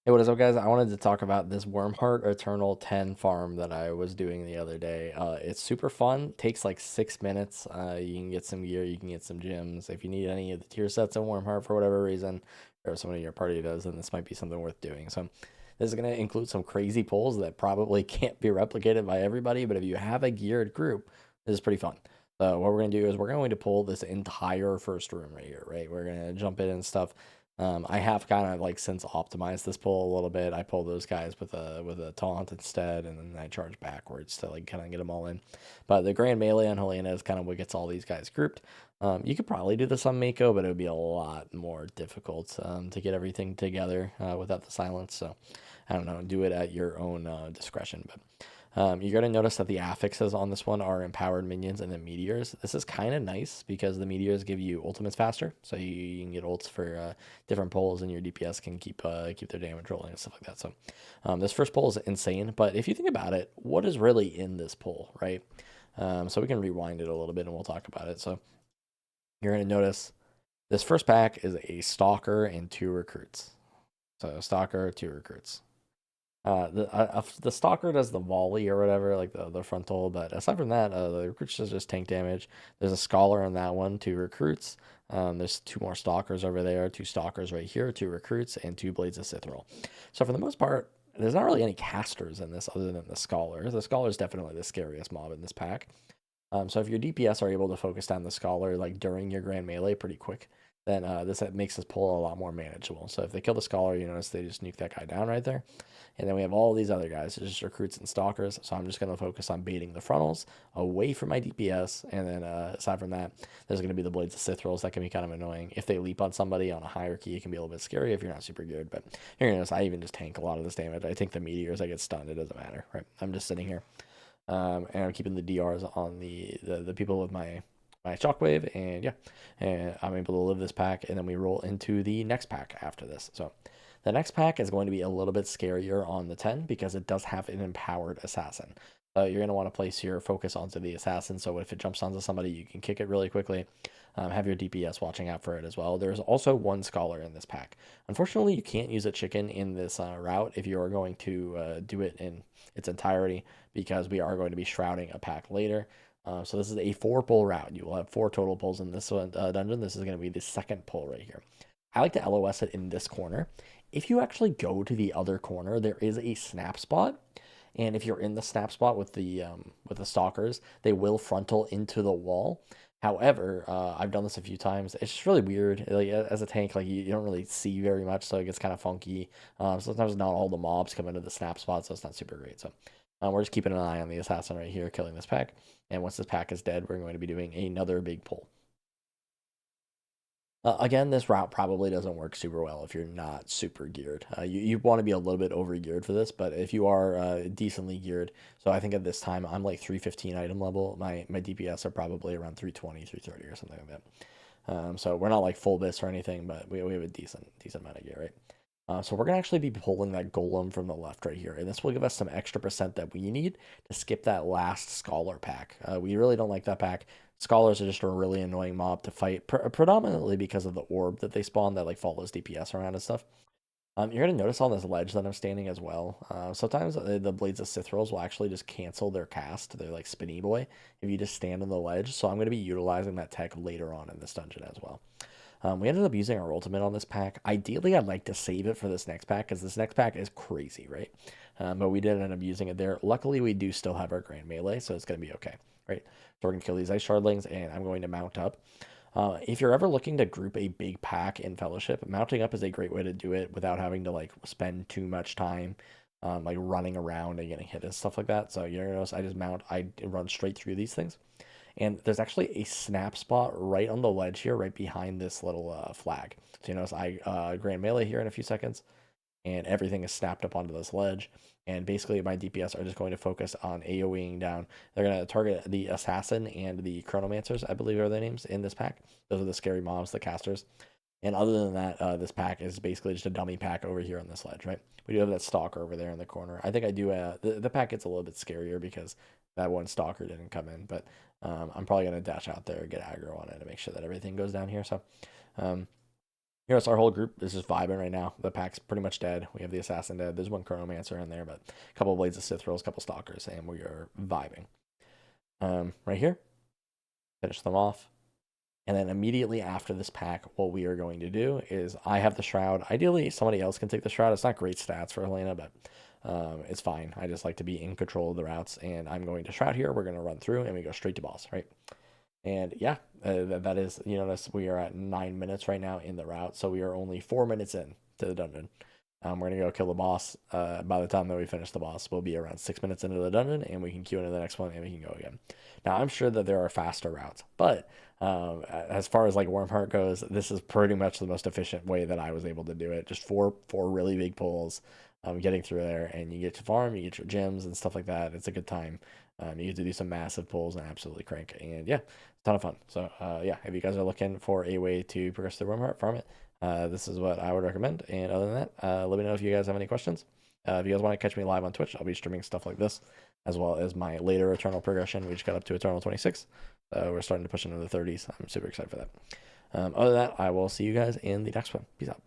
Hey, what is up, guys? I wanted to talk about this Wyrmheart Eternal 10 farm that I was doing the other day. It's super fun, takes like 6 minutes. You can get some gear, you can get some gems. If you need any of the tier sets in Wyrmheart for whatever reason, or somebody in your party does, then this might be something worth doing. So, this is going to include some crazy pulls that probably can't be replicated by everybody, but if you have a geared group, this is pretty fun. So, what we're going to do is we're going to pull this entire first room right here, right? We're going to jump in and stuff. I have kind of like since optimized this pull a little bit. I pull those guys with a taunt instead, and then I charge backwards to like kind of get them all in. But the Grand Melee on Helena is kind of what gets all these guys grouped. You could probably do this on Mako, but it would be a lot more difficult to get everything together without the silence. So I don't know, do it at your own discretion. But you're going to notice that the affixes on this one are empowered minions and then meteors. This is kind of nice because the meteors give you ultimates faster, so you can get ults for different pulls, and your DPS can keep their damage rolling and stuff like that. So this first pull is insane, but if you think about it, what is really in this pull, right? So we can rewind it a little bit and we'll talk about it. So you're going to notice this first pack is a stalker and two recruits. So a stalker, two recruits. The stalker does the volley or whatever, like the frontal, but aside from that, the recruits does just tank damage. There's a scholar in that one, two recruits. There's two more stalkers over there, two stalkers right here, two recruits, and two blades of Sithril. So for the most part, there's not really any casters in this other than the scholar. The scholar is definitely the scariest mob in this pack. So if your DPS are able to focus down the scholar like during your grand melee pretty quick, then this makes this pull a lot more manageable. So if they kill the scholar, you notice they just nuke that guy down right there. And then we have all these other guys, just recruits and stalkers. So I'm just going to focus on baiting the frontals away from my DPS. And then aside from that, there's going to be the blades of Sithrils that can be kind of annoying. If they leap on somebody on a hierarchy, it can be a little bit scary if you're not super geared. But you're going to notice I even just tank a lot of this damage. I take the meteors, I get stunned, it doesn't matter, right? I'm just sitting here. And I'm keeping the DRs on the people with my shockwave, and yeah, and I'm able to live this pack, and then we roll into the next pack after this. So the next pack is going to be a little bit scarier on the 10 because it does have an empowered assassin. You're going to want to place your focus onto the assassin, so if it jumps onto somebody, you can kick it really quickly. Have your DPS watching out for it as well. There's also one scholar in this pack. Unfortunately, you can't use a chicken in this route if you are going to do it in its entirety because we are going to be shrouding a pack later. So this is a 4 pull route. You will have 4 total pulls in this one, dungeon. This is going to be the second pull right here. I like to LOS it in this corner. If you actually go to the other corner, there is a snap spot. And if you're in the snap spot with the stalkers, they will frontal into the wall. However, I've done this a few times. It's just really weird. Like as a tank, like you don't really see very much, so it gets kind of funky. Sometimes not all the mobs come into the snap spot, so it's not super great. So we're just keeping an eye on the assassin right here, killing this pack. And once this pack is dead, we're going to be doing another big pull. Again, this route probably doesn't work super well if you're not super geared. You want to be a little bit over geared for this, but if you are decently geared, so I think at this time I'm like 315 item level. My DPS are probably around 320, 330 or something like that. So we're not like full bis or anything, but we have a decent amount of gear, right? So we're gonna actually be pulling that golem from the left right here, and this will give us some extra percent that we need to skip that last scholar pack. We really don't like that pack. Scholars are just a really annoying mob to fight, predominantly because of the orb that they spawn that like follows DPS around and stuff. You're gonna notice on this ledge that I'm standing as well. Sometimes the blades of Sithrils will actually just cancel their cast. They're like Spinny Boy if you just stand on the ledge. So I'm gonna be utilizing that tech later on in this dungeon as well. We ended up using our ultimate on this pack. Ideally, I'd like to save it for this next pack because this next pack is crazy, right? But we did end up using it there. Luckily, we do still have our grand melee, so it's going to be okay, right? So we're going to kill these ice shardlings, and I'm going to mount up. If you're ever looking to group a big pack in Fellowship, mounting up is a great way to do it without having to like spend too much time like running around and getting hit and stuff like that. So you're gonna notice I just mount, I run straight through these things. And there's actually a snap spot right on the ledge here, right behind this little flag. So you notice I grand melee here in a few seconds, and everything is snapped up onto this ledge. And basically, my DPS are just going to focus on AoEing down. They're going to target the assassin and the chronomancers, I believe are their names in this pack. Those are the scary mobs, the casters. And other than that, this pack is basically just a dummy pack over here on this ledge, right? We do have that stalker over there in the corner. I think I do, the pack gets a little bit scarier because that one stalker didn't come in, but I'm probably going to dash out there and get aggro on it to make sure that everything goes down here. So, um, You know, it's our whole group is just vibing right now. The pack's pretty much dead. We have the assassin dead. There's one chronomancer in there, but a couple of blades of Sith rolls, a couple stalkers, and we are vibing. Right here, finish them off. And then immediately after this pack, what we are going to do is I have the Shroud. Ideally, somebody else can take the Shroud. It's not great stats for Helena, but it's fine. I just like to be in control of the routes, and I'm going to Shroud here. We're going to run through, and we go straight to boss, right? And yeah, that is, you notice we are at 9 minutes right now in the route, so we are only 4 minutes in to the dungeon. We're gonna go kill the boss. By the time that we finish the boss, we'll be around 6 minutes into the dungeon, and we can queue into the next one, and we can go again. Now, I'm sure that there are faster routes, but as far as like Wyrmheart goes, this is pretty much the most efficient way that I was able to do it. Just four really big pulls, getting through there, and you get to farm, you get your gems and stuff like that. It's a good time. You get to do some massive pulls and absolutely crank, and yeah, it's a ton of fun. So yeah, if you guys are looking for a way to progress through Wyrmheart, farm it. This is what I would recommend. And other than that, let me know if you guys have any questions. If you guys want to catch me live on Twitch, I'll be streaming stuff like this, as well as my later Eternal progression. We just got up to Eternal 26. We're starting to push into the 30s. I'm super excited for that. Other than that, I will see you guys in the next one. Peace out.